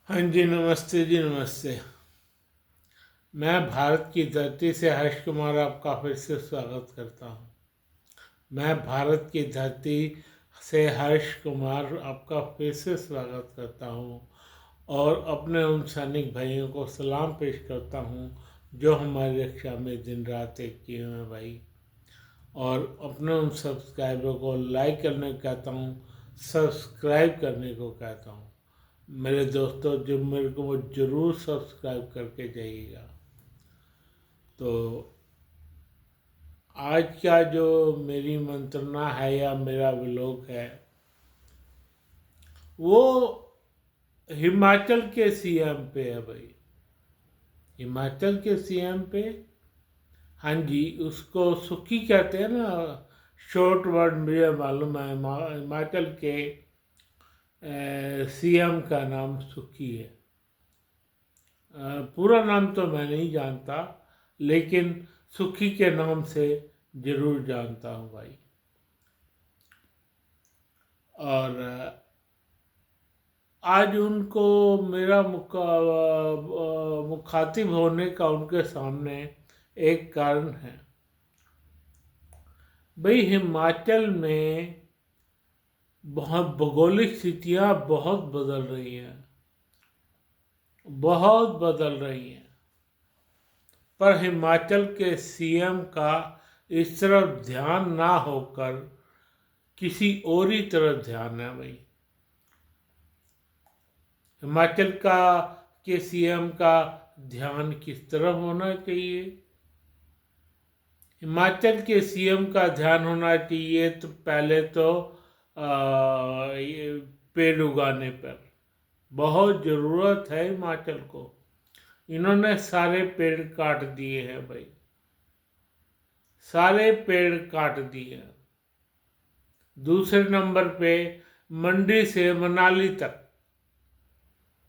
हाँ जी, नमस्ते जी, नमस्ते। मैं भारत की धरती से हर्ष कुमार आपका फिर से स्वागत करता हूँ। मैं भारत की धरती से हर्ष कुमार आपका फिर से स्वागत करता हूँ और अपने उन सैनिक भाइयों को सलाम पेश करता हूँ जो हमारी रक्षा में दिन रात एक किए हुए हैं भाई। और अपने उन सब्सक्राइबर को लाइक करने को कहता हूँ, सब्सक्राइब करने को कहता हूँ। मेरे दोस्तों, जो मेरे को वो ज़रूर सब्सक्राइब करके जाइएगा। तो आज का जो मेरी मंत्रणा है या मेरा व्लॉग है, वो हिमाचल के सीएम पे है भाई। हिमाचल के सीएम पे, हाँ जी, उसको सुक्खी कहते हैं ना। शॉर्ट वर्ड मुझे मालूम है, हिमाचल के सीएम का नाम सुक्खी है। पूरा नाम तो मैं नहीं जानता, लेकिन सुखी के नाम से जरूर जानता हूँ भाई। और आज उनको मेरा मुखातिब होने का उनके सामने एक कारण है भाई। हिमाचल में बहुत भौगोलिक स्थितियाँ बहुत बदल रही हैं, बहुत बदल रही हैं। पर हिमाचल के सीएम का इस तरफ ध्यान ना होकर किसी और ही तरफ ध्यान है भाई। हिमाचल का के सीएम का ध्यान किस तरफ होना चाहिए? हिमाचल के सीएम का ध्यान होना चाहिए तो पहले तो ये पेड़ उगाने पर बहुत ज़रूरत है हिमाचल को। इन्होंने सारे पेड़ काट दिए हैं भाई, सारे पेड़ काट दिए हैं। दूसरे नंबर पे मंडी से मनाली तक,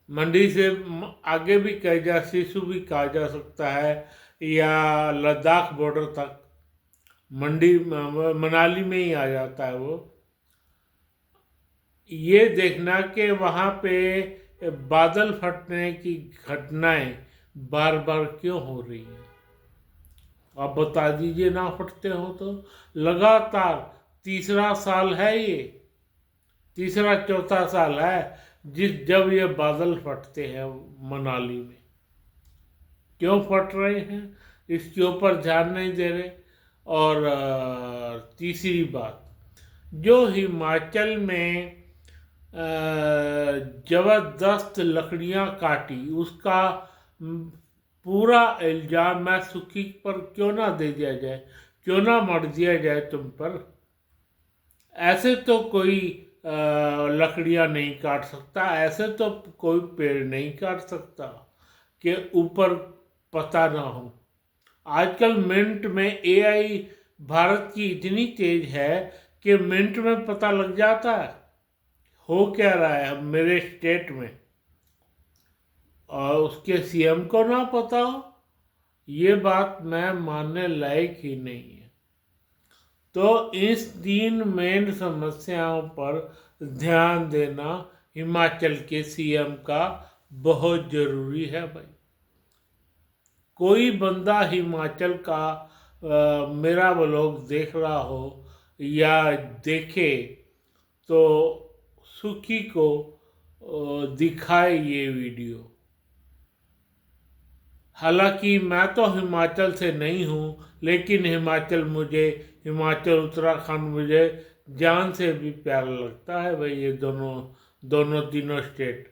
मंडी से आगे भी कहा जा, सिसु भी कहा जा सकता है, या लद्दाख बॉर्डर तक, मंडी मनाली में ही आ जाता है वो। ये देखना कि वहाँ पे बादल फटने की घटनाएं बार बार क्यों हो रही हैं। आप बता दीजिए, ना फटते हो तो। लगातार तीसरा साल है ये, तीसरा चौथा साल है जब ये बादल फटते हैं मनाली में। क्यों फट रहे हैं, इसके ऊपर ध्यान नहीं दे रहे। और तीसरी बात, जो हिमाचल में जबरदस्त लकड़ियां काटी, उसका पूरा इल्जाम मैं सुखी पर क्यों ना दे दिया जाए, क्यों ना मर दिया जाए तुम पर। ऐसे तो कोई लकड़ियां नहीं काट सकता, ऐसे तो कोई पेड़ नहीं काट सकता कि ऊपर पता ना हो। आजकल मिनट में एआई भारत की इतनी तेज है कि मिनट में पता लग जाता है हो क्या रहा है मेरे स्टेट में, और उसके सीएम को ना पता हो, ये बात मैं मानने लायक ही नहीं है। तो इस तीन मेन समस्याओं पर ध्यान देना हिमाचल के सीएम का बहुत जरूरी है भाई। कोई बंदा हिमाचल का मेरा व्लॉग देख रहा हो या देखे तो सुखी को दिखाए ये वीडियो। हालांकि मैं तो हिमाचल से नहीं हूँ, लेकिन हिमाचल उत्तराखंड मुझे जान से भी प्यारा लगता है भाई। ये दोनों दोनों तीनों स्टेट,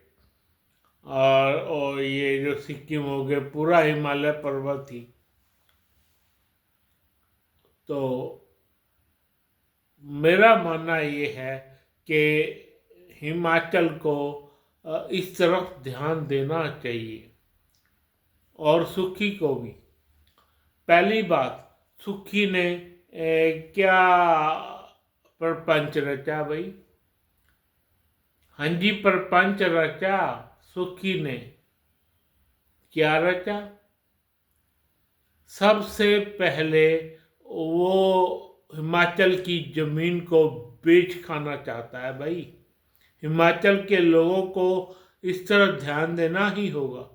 और ये जो सिक्किम हो गए, पूरा हिमालय पर्वत ही। तो मेरा मानना ये है कि हिमाचल को इस तरफ ध्यान देना चाहिए, और सुखी को भी। पहली बात, सुखी ने क्या प्रपंच रचा भाई? हाँ जी, प्रपंच रचा। सुखी ने क्या रचा? सबसे पहले वो हिमाचल की जमीन को बेच खाना चाहता है भाई। हिमाचल के लोगों को इस तरफ ध्यान देना ही होगा।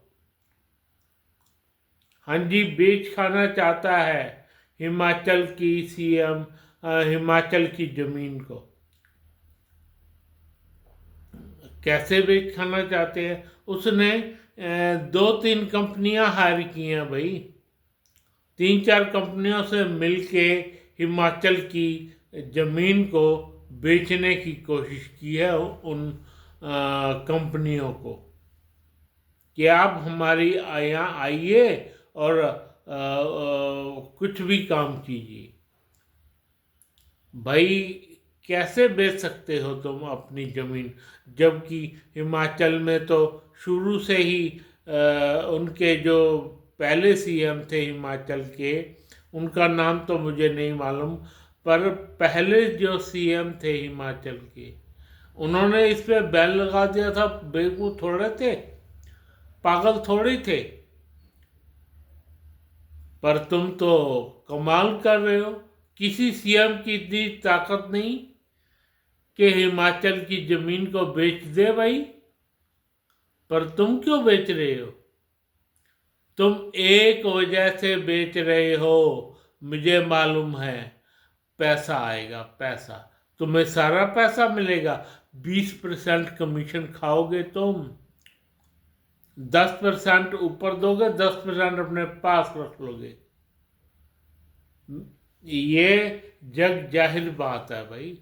हाँ जी, बेच खाना चाहता है हिमाचल की सीएम, हिमाचल की जमीन को। कैसे बेच खाना चाहते हैं? उसने 2-3 कंपनियां हायर की हैं भाई, 3-4 कंपनियों से मिलके हिमाचल की जमीन को बेचने की कोशिश की है उन कंपनियों को कि आप हमारी यहाँ आइए और कुछ भी काम कीजिए। भाई कैसे बेच सकते हो तुम अपनी ज़मीन, जबकि हिमाचल में तो शुरू से ही उनके जो पहले सीएम थे हिमाचल के, उनका नाम तो मुझे नहीं मालूम, पर पहले जो सीएम थे हिमाचल के, उन्होंने इस पे बैन लगा दिया था। बेवकूफ़ थोड़े थे, पागल थोड़ी थे। पर तुम तो कमाल कर रहे हो, किसी सीएम की इतनी ताकत नहीं कि हिमाचल की जमीन को बेच दे भाई। पर तुम क्यों बेच रहे हो? तुम एक वजह से बेच रहे हो, मुझे मालूम है, पैसा आएगा। पैसा तुम्हें सारा पैसा मिलेगा, 20% कमीशन खाओगे तुम, 10% ऊपर दोगे, 10% अपने पास रख लोगे। ये जग जाहिर बात है भाई।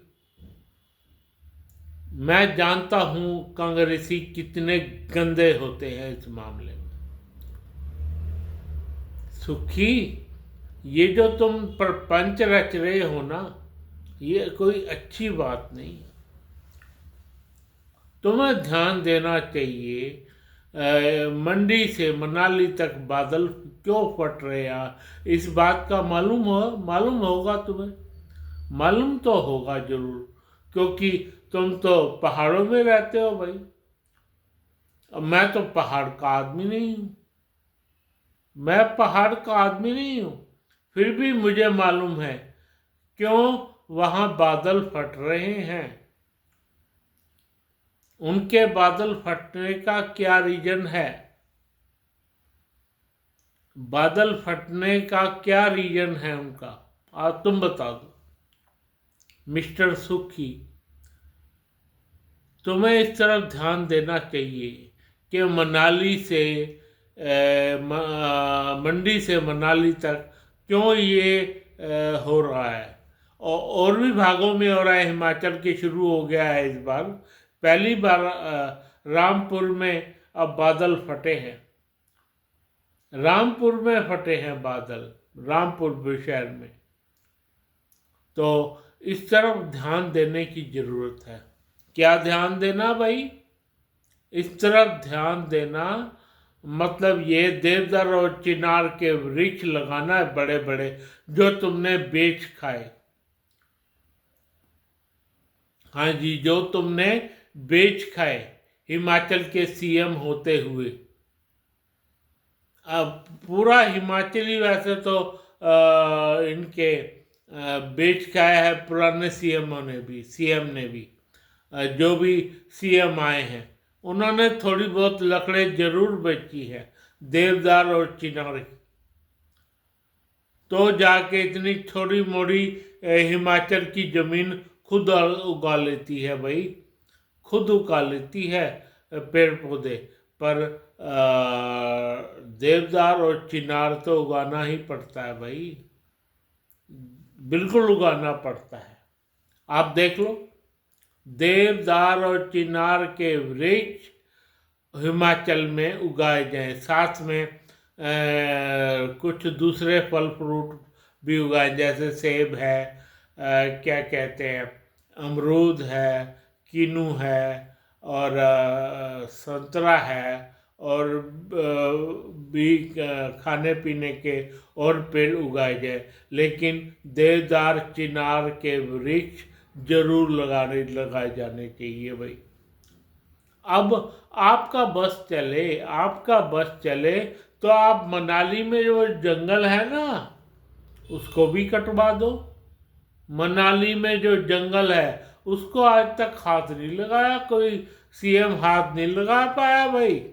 मैं जानता हूं कांग्रेसी कितने गंदे होते हैं इस मामले में। सुखी, ये जो तुम प्रपंच रच रहे हो ना, ये कोई अच्छी बात नहीं। तुम्हें ध्यान देना चाहिए, मंडी से मनाली तक बादल क्यों फट रहे हैं, इस बात का मालूम होगा तुम्हें, मालूम तो होगा जरूर, क्योंकि तुम तो पहाड़ों में रहते हो भाई। अब मैं तो पहाड़ का आदमी नहीं हूं, मैं पहाड़ का आदमी नहीं हूं, फिर भी मुझे मालूम है क्यों वहां बादल फट रहे हैं। उनके बादल फटने का क्या रीजन है? बादल फटने का क्या रीजन है उनका, आज तुम बता दो मिस्टर सुखी। तुम्हें इस तरफ ध्यान देना चाहिए कि मनाली से मंडी से मनाली तक क्यों ये हो रहा है, और भी भागों में हो रहा है। हिमाचल के शुरू हो गया है इस बार, पहली बार रामपुर में अब बादल फटे हैं, रामपुर में फटे हैं बादल, रामपुर शहर में। तो इस तरफ ध्यान देने की जरूरत है। क्या ध्यान देना भाई? इस तरफ ध्यान देना मतलब ये देवदार और चिनार के वृक्ष लगाना है बड़े बड़े, जो तुमने बेच खाए। हाँ जी, जो तुमने बेच खाए हिमाचल के सीएम होते हुए। अब पूरा हिमाचली वैसे तो इनके बेच खाया है, पुराने सीएम ने भी जो भी सीएम आए हैं, उन्होंने थोड़ी बहुत लकड़ें जरूर बेची है, देवदार और चिनार की। तो जाके इतनी थोड़ी मोड़ी हिमाचल की जमीन खुद उगा लेती है भाई, खुद उगा लेती है पेड़ पौधे। पर देवदार और चिनार तो उगाना ही पड़ता है भाई, बिल्कुल उगाना पड़ता है। आप देख लो, देवदार और चिनार के वृक्ष हिमाचल में उगाए जाएं, साथ में कुछ दूसरे फल फ्रूट भी उगाए, जैसे सेब है, क्या कहते हैं, अमरूद है, कीनू है, और संतरा है, और भी खाने पीने के और पेड़ उगाए जाए। लेकिन देवदार चिनार के वृक्ष जरूर लगाए जाने चाहिए भाई। अब आपका बस चले तो आप मनाली में जो जंगल है ना, उसको भी कटवा दो। मनाली में जो जंगल है उसको आज तक हाथ नहीं लगाया, कोई सीएम हाथ नहीं लगा पाया भाई।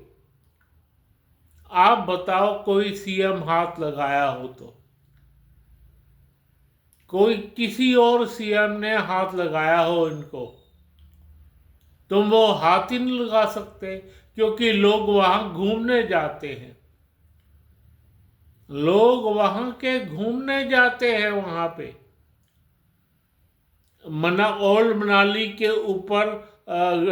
आप बताओ कोई सीएम हाथ लगाया हो तो, कोई किसी और सीएम ने हाथ लगाया हो इनको, तुम वो हाथ ही नहीं लगा सकते, क्योंकि लोग वहां घूमने जाते हैं, लोग वहां के घूमने जाते हैं वहां पे। ओल्ड मनाली के ऊपर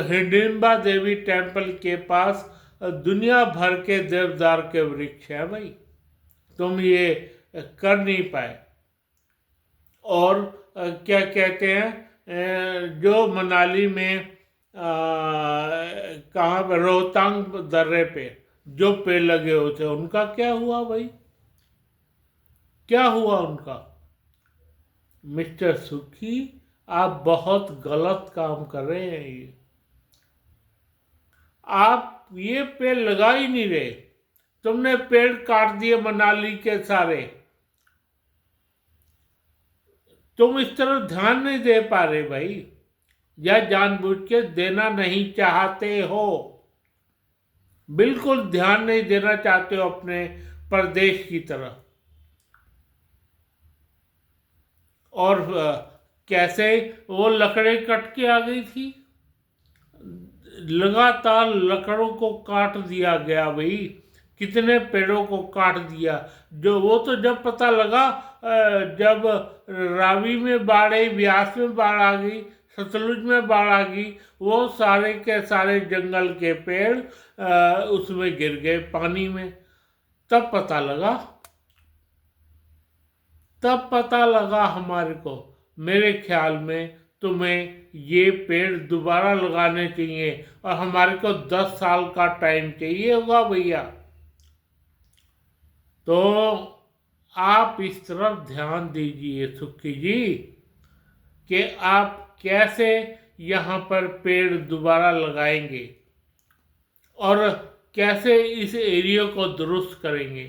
हिडिंबा देवी टेम्पल के पास दुनिया भर के देवदार के वृक्ष है भाई, तुम ये कर नहीं पाए। और क्या कहते हैं, जो मनाली में कहाँ पे रोहतांग दर्रे पे जो पेड़ लगे हुए थे उनका क्या हुआ भाई, क्या हुआ उनका? मिस्टर सुखी, आप बहुत गलत काम कर रहे हैं। ये आप ये पेड़ लगा ही नहीं रहे, तुमने पेड़ काट दिए मनाली के सारे। तुम इस तरफ ध्यान नहीं दे पा रहे भाई, या जानबूझ के देना नहीं चाहते हो, बिल्कुल ध्यान नहीं देना चाहते हो अपने प्रदेश की तरफ। और कैसे वो लकड़े कट के आ गई थी, लगातार लकड़ों को काट दिया गया भाई, कितने पेड़ों को काट दिया। जो वो तो जब पता लगा जब रावी में बाढ़ आई, ब्यास में बाढ़ आ गई, सतलुज में बाढ़ आ गई, वो सारे के सारे जंगल के पेड़ उसमें गिर गए पानी में, तब पता लगा, तब पता लगा हमारे को। मेरे ख्याल में तुम्हें ये पेड़ दोबारा लगाने चाहिए, और हमारे को 10 साल का टाइम चाहिए होगा भैया। तो आप इस तरफ ध्यान दीजिए सुखी जी, कि आप कैसे यहाँ पर पेड़ दोबारा लगाएंगे और कैसे इस एरिया को दुरुस्त करेंगे।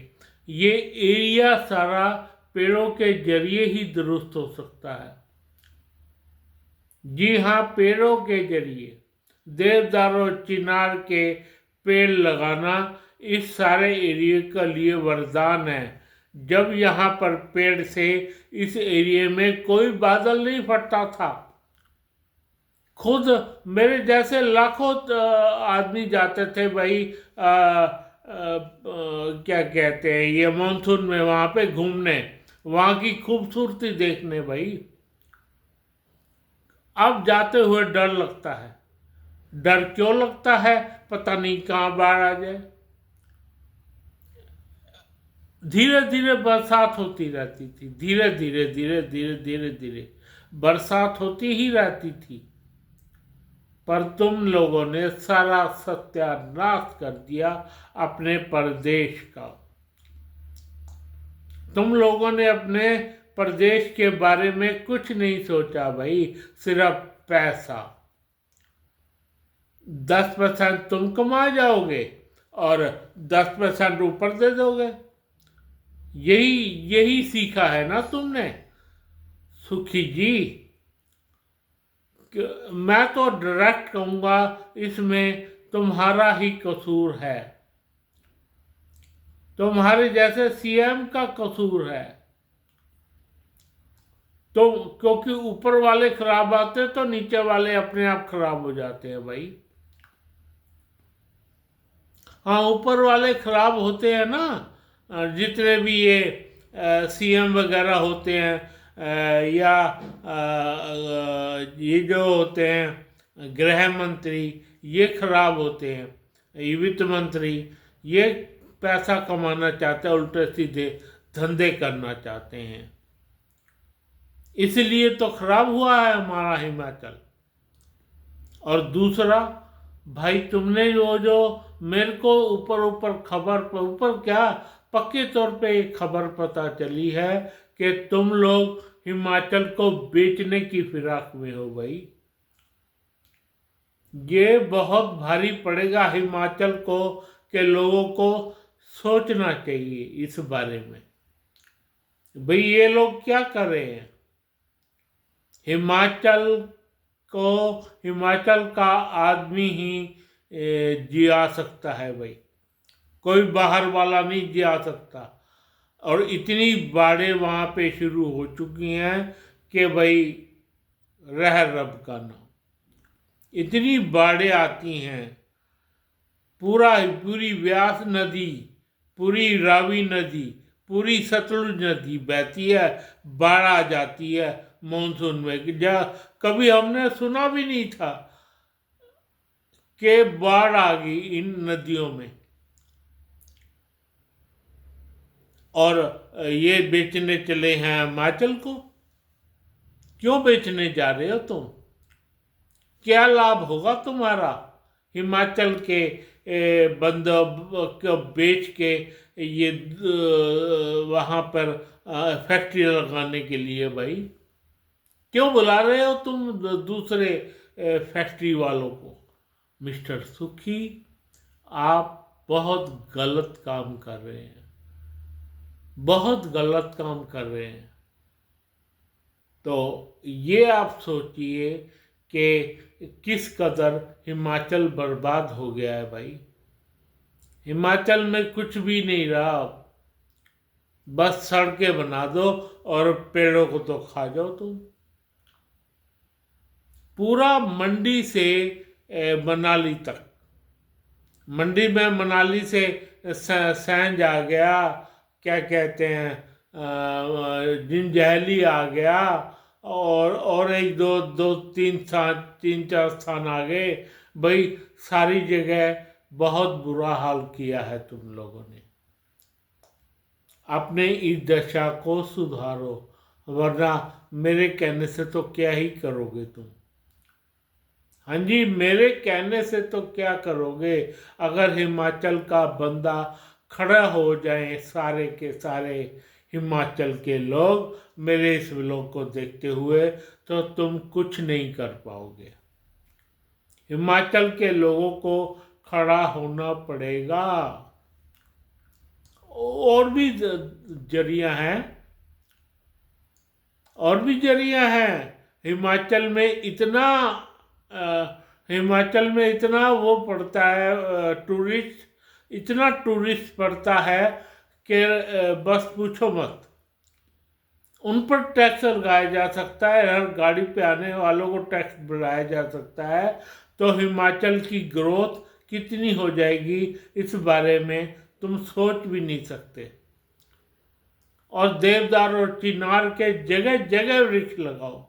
ये एरिया सारा पेड़ों के जरिए ही दुरुस्त हो सकता है। जी हाँ, पेड़ों के जरिए। देवदार और चिनार के पेड़ लगाना इस सारे एरिया के लिए वरदान है। जब यहाँ पर पेड़ से इस एरिया में कोई बादल नहीं फटता था, खुद मेरे जैसे लाखों आदमी जाते थे भाई, क्या कहते हैं ये, मानसून में वहाँ पे घूमने, वहाँ की खूबसूरती देखने भाई। अब जाते हुए डर लगता है। डर क्यों लगता है? पता नहीं कहाँ बाढ़ आ जाए। धीरे धीरे बरसात होती रहती थी, धीरे धीरे धीरे धीरे धीरे धीरे बरसात होती ही रहती थी, पर तुम लोगों ने सारा सत्यानाश कर दिया अपने प्रदेश का। तुम लोगों ने अपने प्रदेश के बारे में कुछ नहीं सोचा भाई, सिर्फ पैसा। 10% तुम कमा जाओगे और 10% ऊपर दे दोगे। यही यही सीखा है ना तुमने सुखी जी। मैं तो डायरेक्ट कहूंगा, इसमें तुम्हारा ही कसूर है, तुम्हारे जैसे सीएम का कसूर है। तो क्योंकि ऊपर वाले खराब आते तो नीचे वाले अपने आप खराब हो जाते हैं भाई। हाँ, ऊपर वाले खराब होते हैं ना, जितने भी ये सीएम वगैरह होते हैं, या ये जो होते हैं गृह मंत्री, ये खराब होते हैं, ये वित्त मंत्री, ये पैसा कमाना चाहते हैं, उल्टे सीधे धंधे करना चाहते हैं, इसलिए तो खराब हुआ है हमारा हिमाचल। और दूसरा भाई, तुमने वो जो मेरे को ऊपर ऊपर खबर, ऊपर क्या, पक्के तौर पे एक खबर पता चली है कि तुम लोग हिमाचल को बेचने की फिराक में हो भाई। ये बहुत भारी पड़ेगा हिमाचल को, के लोगों को सोचना चाहिए इस बारे में। भाई ये लोग क्या कर रहे हैं? हिमाचल को हिमाचल का आदमी ही जिया सकता है भाई, कोई बाहर वाला नहीं जिया सकता। और इतनी बाढ़ें वहाँ पे शुरू हो चुकी हैं कि भाई रह रब का नाम, इतनी बाढ़ें आती हैं। पूरी व्यास नदी, पूरी रावी नदी, पूरी सतलुज नदी बहती है, बाढ़ आ जाती है मानसून में। कभी हमने सुना भी नहीं था कि बाढ़ आ गई इन नदियों में। और ये बेचने चले हैं हिमाचल को। क्यों बेचने जा रहे हो तुम? क्या लाभ होगा तुम्हारा हिमाचल के बंद को बेच के ये वहाँ पर फैक्ट्री लगाने के लिए? भाई क्यों बुला रहे हो तुम दूसरे फैक्ट्री वालों को? मिस्टर सुखी, आप बहुत गलत काम कर रहे हैं, बहुत गलत काम कर रहे हैं। तो ये आप सोचिए कि किस कदर हिमाचल बर्बाद हो गया है भाई। हिमाचल में कुछ भी नहीं रहा, बस सड़कें बना दो और पेड़ों को तो खा जाओ तुम। पूरा मंडी से मनाली तक, मंडी में मनाली से सैंज आ गया, क्या कहते हैं, जिंजैहली आ गया, और एक दो तीन चार स्थान आ गए भाई। सारी जगह बहुत बुरा हाल किया है तुम लोगों ने। अपने इस दशा को सुधारो, वरना मेरे कहने से तो क्या ही करोगे तुम। हाँ जी, मेरे कहने से तो क्या करोगे? अगर हिमाचल का बंदा खड़ा हो जाए, सारे के सारे हिमाचल के लोग मेरे इस व्लॉग को देखते हुए, तो तुम कुछ नहीं कर पाओगे। हिमाचल के लोगों को खड़ा होना पड़ेगा। और भी जरिया हैं, और भी जरिया हैं। हिमाचल में इतना वो पड़ता है, टूरिस्ट, इतना टूरिस्ट पड़ता है कि बस पूछो मत। उन पर टैक्स लगाया जा सकता है, हर गाड़ी पे आने वालों को टैक्स बढ़ाया जा सकता है। तो हिमाचल की ग्रोथ कितनी हो जाएगी इस बारे में तुम सोच भी नहीं सकते। और देवदार और चिनार के जगह जगह वृक्ष लगाओ,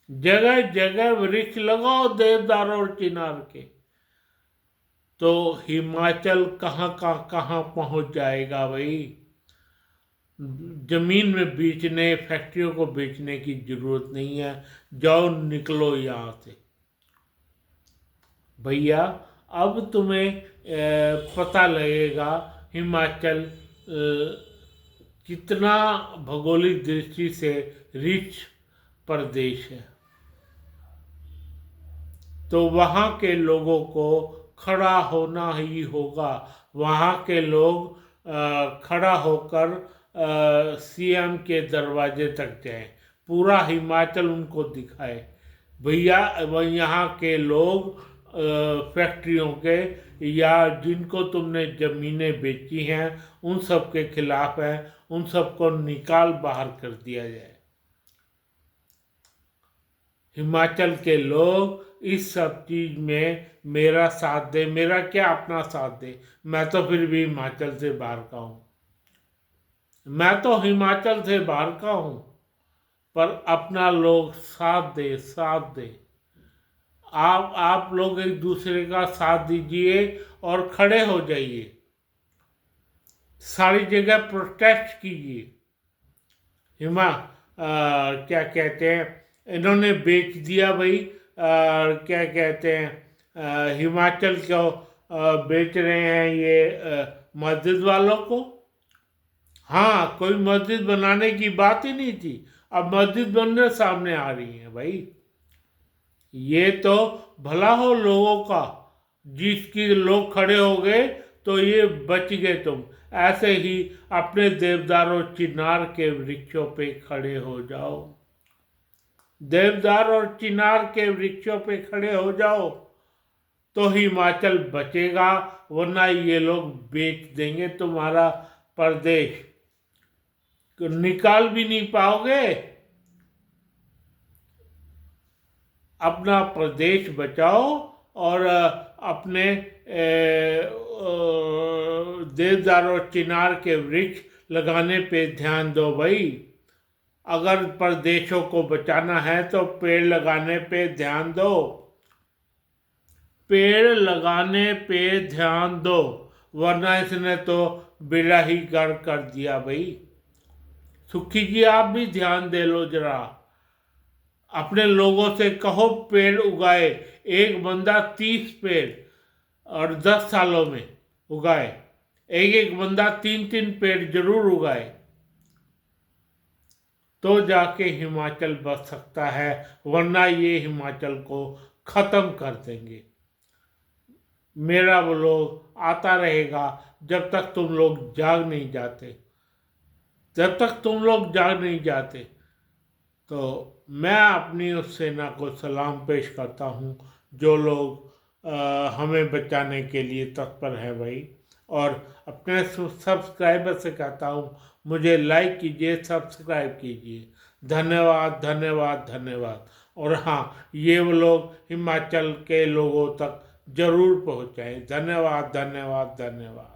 जगह जगह वृक्ष लगाओ देवदार और चिनार के। तो हिमाचल कहाँ पहुंच जाएगा भाई। जमीन में बेचने, फैक्ट्रियों को बेचने की जरूरत नहीं है। जाओ, निकलो यहाँ से भैया। अब तुम्हें पता लगेगा हिमाचल कितना भौगोलिक दृष्टि से रिच प्रदेश है। तो वहाँ के लोगों को खड़ा होना ही होगा। वहाँ के लोग खड़ा होकर सीएम के दरवाजे तक जाएं, पूरा हिमाचल उनको दिखाए। भैया यहाँ के लोग फैक्ट्रियों के या जिनको तुमने ज़मीनें बेची हैं उन सब के खिलाफ हैं, उन सबको निकाल बाहर कर दिया जाए। हिमाचल के लोग इस सब चीज़ में मेरा साथ दे, मेरा क्या अपना साथ दे। मैं तो फिर भी हिमाचल से बाहर का हूँ, मैं तो हिमाचल से बाहर का हूँ, पर अपना लोग साथ दे, साथ दे। आप लोग एक दूसरे का साथ दीजिए और खड़े हो जाइए, सारी जगह प्रोटेस्ट कीजिए। क्या कहते हैं, इन्होंने बेच दिया भाई, क्या कहते हैं, हिमाचल को बेच रहे हैं ये मस्जिद वालों को। हाँ, कोई मस्जिद बनाने की बात ही नहीं थी, अब मस्जिद बनने सामने आ रही है भाई। ये तो भला हो लोगों का, जिसकी लोग खड़े हो गए तो ये बच गए। तुम ऐसे ही अपने देवदारों चिनार के वृक्षों पे खड़े हो जाओ। देवदार और चिनार के वृक्षों पे खड़े हो जाओ तो हिमाचल बचेगा, वरना ये लोग बेच देंगे तुम्हारा प्रदेश, निकाल भी नहीं पाओगे। अपना प्रदेश बचाओ और अपने देवदार और चिनार के वृक्ष लगाने पे ध्यान दो भाई। अगर प्रदेशों को बचाना है तो पेड़ लगाने पे ध्यान दो, पेड़ लगाने पे ध्यान दो, वरना इसने तो बेड़ा ही गर्क कर दिया भाई। सुखी जी आप भी ध्यान दे लो जरा, अपने लोगों से कहो पेड़ उगाए। एक बंदा 30 पेड़ और 10 सालों में उगाए, एक एक बंदा 3-3 पेड़ जरूर उगाए, तो जाके हिमाचल बच सकता है, वरना ये हिमाचल को खत्म कर देंगे। मेरा व्लॉग आता रहेगा जब तक तुम लोग जाग नहीं जाते, जब तक तुम लोग जाग नहीं जाते। तो मैं अपनी उस सेना को सलाम पेश करता हूँ जो लोग हमें बचाने के लिए तत्पर है भाई। और अपने सब्सक्राइबर से कहता हूँ मुझे लाइक कीजिए, सब्सक्राइब कीजिए। धन्यवाद धन्यवाद धन्यवाद। और हाँ, ये वो लोग हिमाचल के लोगों तक जरूर पहुँचाएं। धन्यवाद धन्यवाद धन्यवाद।